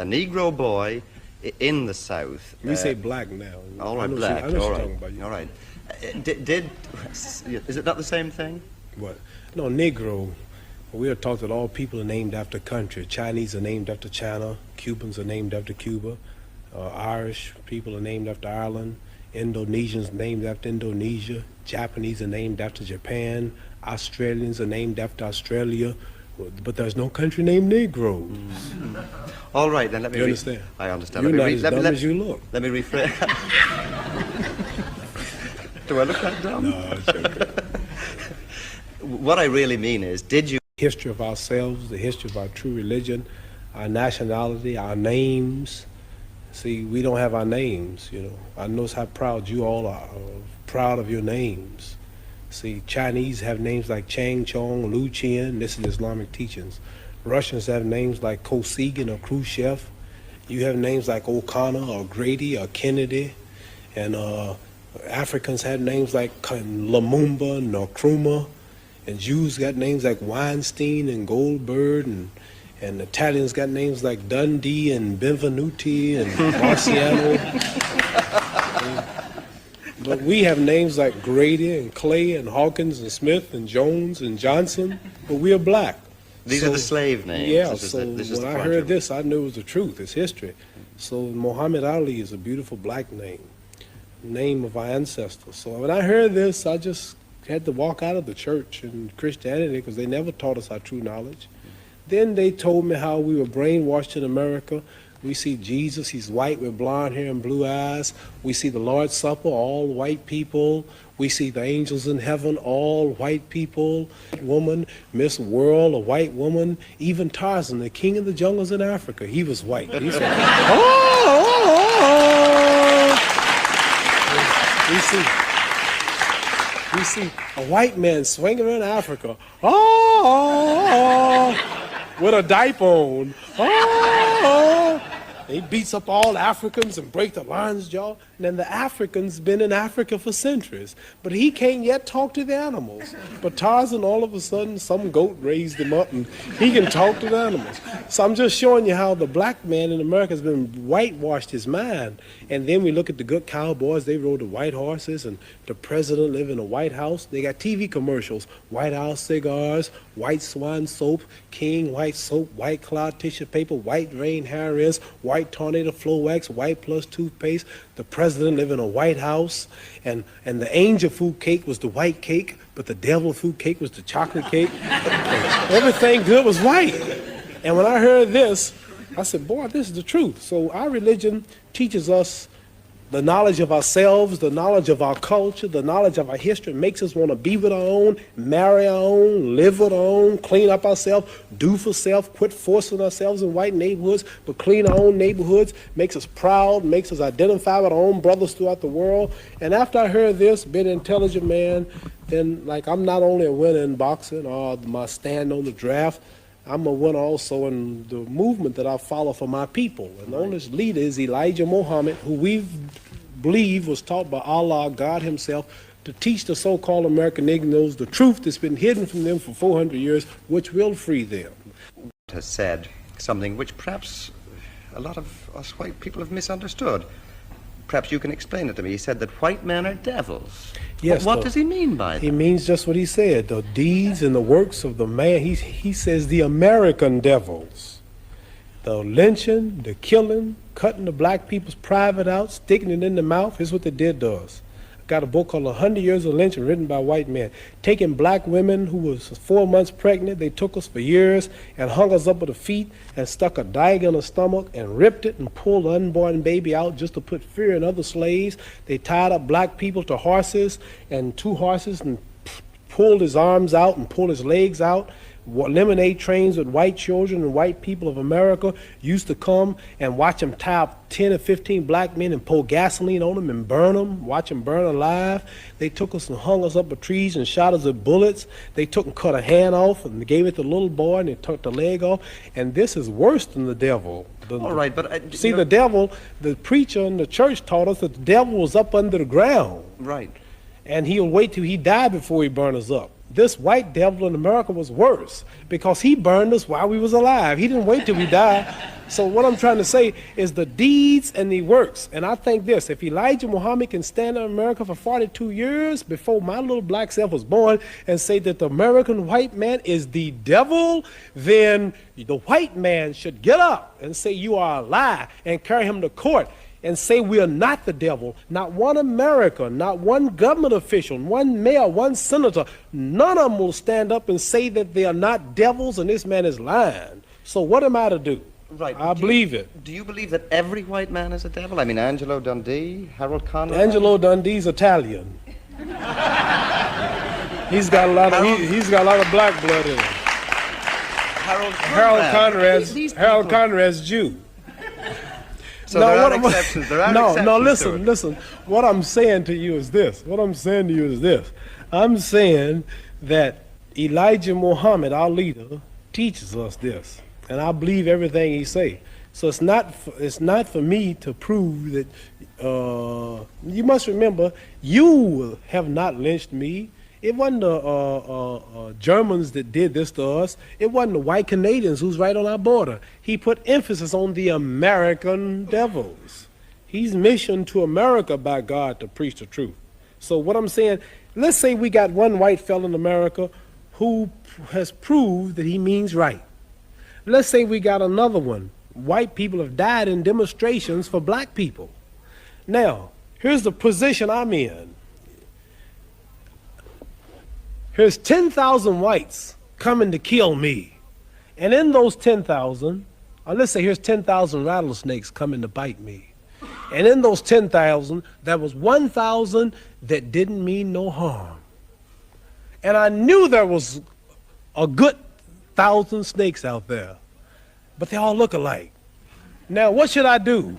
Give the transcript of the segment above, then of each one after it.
a Negro boy in the South. We say black now. All right, black. All right. All right. Is it not the same thing? What? No, Negro. We are taught that all people are named after country. Chinese are named after China. Cubans are named after Cuba. Irish people are named after Ireland. Indonesians named after Indonesia. Japanese are named after Japan. Australians are named after Australia. But there's no country named Negro. Mm. All right, then let me... You understand? I understand. You're not as dumb as you look. Let me rephrase. Do I look that dumb? No, it's okay. What I really mean is, did you... History of ourselves, the history of our true religion, our nationality, our names. See, we don't have our names, you know. I notice how proud you all are, proud of your names. See, Chinese have names like Chang Chong, Lu Qian. This is Islamic teachings. Russians have names like Kosygin or Khrushchev. You have names like O'Connor or Grady or Kennedy. And Africans have names like Lumumba, Nkrumah. And Jews got names like Weinstein and Goldberg. And Italians got names like Dundee and Benvenuti and Marciano. But we have names like Grady and Clay and Hawkins and Smith and Jones and Johnson, but we are black. These are the slave names. Yeah, when I heard this, I knew it was the truth. It's history. So Muhammad Ali is a beautiful black name of our ancestors. So when I heard this, I just had to walk out of the church and Christianity because they never taught us our true knowledge. Then they told me how we were brainwashed in America. We see Jesus, he's white with blonde hair and blue eyes. We see the Lord's Supper, all white people. We see the angels in heaven, all white people. Woman, Miss World, a white woman. Even Tarzan, the king of the jungles in Africa, he was white. He said, We see a white man swinging around Africa, with a diaper on. He beats up all Africans and breaks the lion's jaw. And then the Africans been in Africa for centuries. But he can't yet talk to the animals. But Tarzan, all of a sudden, some goat raised him up and he can talk to the animals. So I'm just showing you how the black man in America has been whitewashed his mind. And then we look at the good cowboys, they rode the white horses, and the president lived in a White House. They got TV commercials, White House cigars, White Swan soap, King White soap, White Cloud tissue paper, White Rain hair rinse, White Tornado Flow Wax, White Plus toothpaste. The president lived in a White House, and the angel food cake was the white cake, but the devil food cake was the chocolate cake. Everything good was white. And when I heard this, I said, boy, this is the truth. So our religion teaches us the knowledge of ourselves, the knowledge of our culture, the knowledge of our history, makes us want to be with our own, marry our own, live with our own, clean up ourselves, do for self, quit forcing ourselves in white neighborhoods, but clean our own neighborhoods, makes us proud, makes us identify with our own brothers throughout the world. And after I heard this, being an intelligent man, then like I'm not only a winner in boxing or my stand on the draft, I'm a winner also in the movement that I follow for my people. And the only leader is Elijah Muhammad, who we believe was taught by Allah, God himself, to teach the so-called American Negroes the truth that's been hidden from them for 400 years, which will free them. Has said something which perhaps a lot of us white people have misunderstood. Perhaps you can explain it to me. He said that white men are devils. Yes. What does he mean by that? He means just what he said, the deeds and the works of the man. He says the American devils. The lynching, the killing, cutting the black people's private out, sticking it in the mouth, is what they did to us. I got a book called 100 Years of Lynching written by white men. Taking black women who was 4 months pregnant, they took us for years and hung us up with the feet and stuck a dagger in the stomach and ripped it and pulled the unborn baby out just to put fear in other slaves. They tied up black people to horses and 2 horses and pulled his arms out and pulled his legs out. Lemonade trains with white children and white people of America used to come and watch them tie up 10 or 15 black men and pour gasoline on them and burn them, watch them burn alive. They took us and hung us up with trees and shot us with bullets. They took and cut a hand off and gave it to the little boy and they took the leg off. And this is worse than the devil. All right, but... see, the devil, the preacher in the church taught us that the devil was up under the ground. Right. And he'll wait till he died before he burn us up. This white devil in America was worse because he burned us while we was alive. He didn't wait till we died. So what I'm trying to say is the deeds and the works. And I think this, if Elijah Muhammad can stand in America for 42 years before my little black self was born and say that the American white man is the devil, then the white man should get up and say you are a lie and carry him to court and say we are not the devil. Not one American, not one government official, one mayor, one senator, none of them will stand up and say that they are not devils and this man is lying. So what am I to do? Right. I believe it. Do you believe that every white man is a devil? I mean, Angelo Dundee, Harold Conrad? Angelo Dundee's Italian. He's got a lot of black blood in him. Harold Conrad's Jew. So there are exceptions. There are exceptions. No, listen. What I'm saying to you is this. I'm saying that Elijah Muhammad, our leader, teaches us this. And I believe everything he say. So it's not for me to prove that. You must remember, you have not lynched me. It wasn't the Germans that did this to us. It wasn't the white Canadians who's right on our border. He put emphasis on the American devils. He's missioned to America by God to preach the truth. So what I'm saying, let's say we got one white fellow in America who has proved that he means right. Let's say we got another one. White people have died in demonstrations for black people. Now, here's the position I'm in. Here's 10,000 whites coming to kill me. And in those 10,000, or let's say here's 10,000 rattlesnakes coming to bite me. And in those 10,000, there was 1,000 that didn't mean no harm. And I knew there was a good 1,000 snakes out there, but they all look alike. Now, what should I do?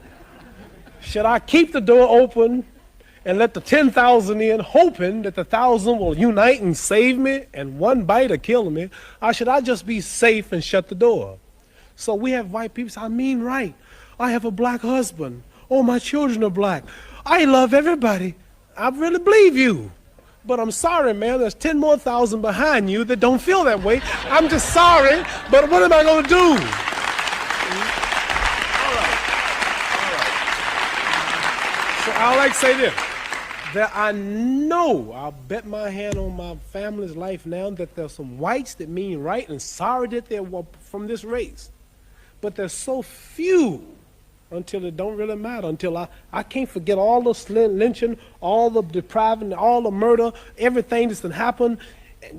Should I keep the door open and let the 10,000 in, hoping that the 1,000 will unite and save me and one bite or kill me? Or should I just be safe and shut the door? So we have white people say, I mean right. I have a black husband. Oh, my children are black. I love everybody. I really believe you. But I'm sorry, man, there's 10 more thousand behind you that don't feel that way. I'm just sorry, but what am I going to do? So I like to say this, that I know, I'll bet my hand on my family's life now, that there's some whites that mean right and sorry that they're from this race. But there's so few until it don't really matter, until I can't forget all the lynching, all the depriving, all the murder, everything that's happened,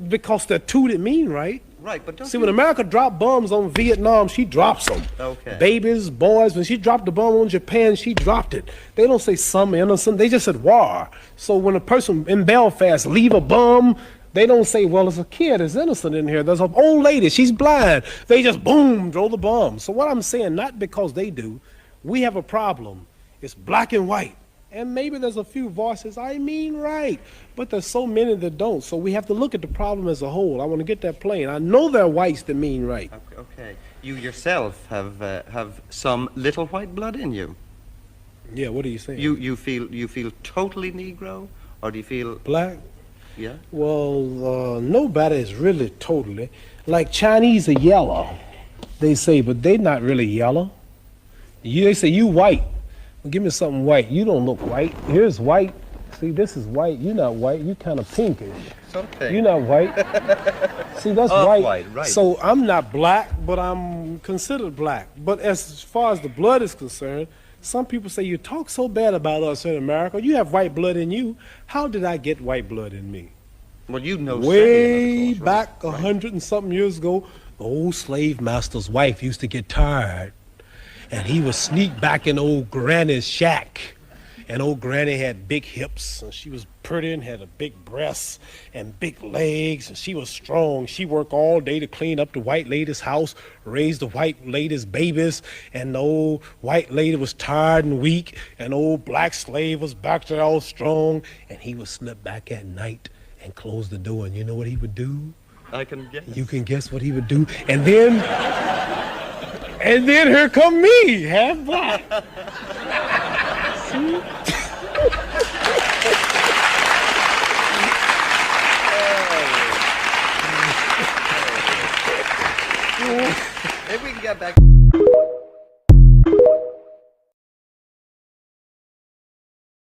because there are two that mean right. Right, but don't see, when America dropped bombs on Vietnam, she drops them. Okay. Babies, boys, when she dropped the bomb on Japan, she dropped it. They don't say some innocent, they just said war. So when a person in Belfast leave a bomb, they don't say, well, there's a kid that's innocent in here. There's an old lady, she's blind. They just, boom, throw the bomb. So what I'm saying, not because they do, we have a problem. It's black and white. And maybe there's a few voices, I mean right, but there's so many that don't. So we have to look at the problem as a whole. I want to get that plain. I know there are whites that mean right. Okay. You yourself have some little white blood in you. Yeah, what are you saying? You feel totally Negro, or do you feel black? Yeah. Well, nobody is really totally. Like Chinese are yellow, they say, but they're not really yellow. They say you white. Well, give me something white. You don't look white. Here's white. See, this is white. You're not white. You're kind of pinkish. Okay. You're not white. See, that's white. Right. So I'm not black, but I'm considered black. But as far as the blood is concerned, some people say, you talk so bad about us in America. You have white blood in you. How did I get white blood in me? Well, you know, way back 100 and something years ago, the old slave master's wife used to get tired. And he would sneak back in old Granny's shack. And old Granny had big hips, and she was pretty and had a big breasts and big legs, and she was strong. She worked all day to clean up the white lady's house, raise the white lady's babies, and the old white lady was tired and weak, and old black slave was back there all strong, and he would slip back at night and close the door, and you know what he would do? I can guess. You can guess what he would do. And then here come me, half black. See? Maybe we can get back.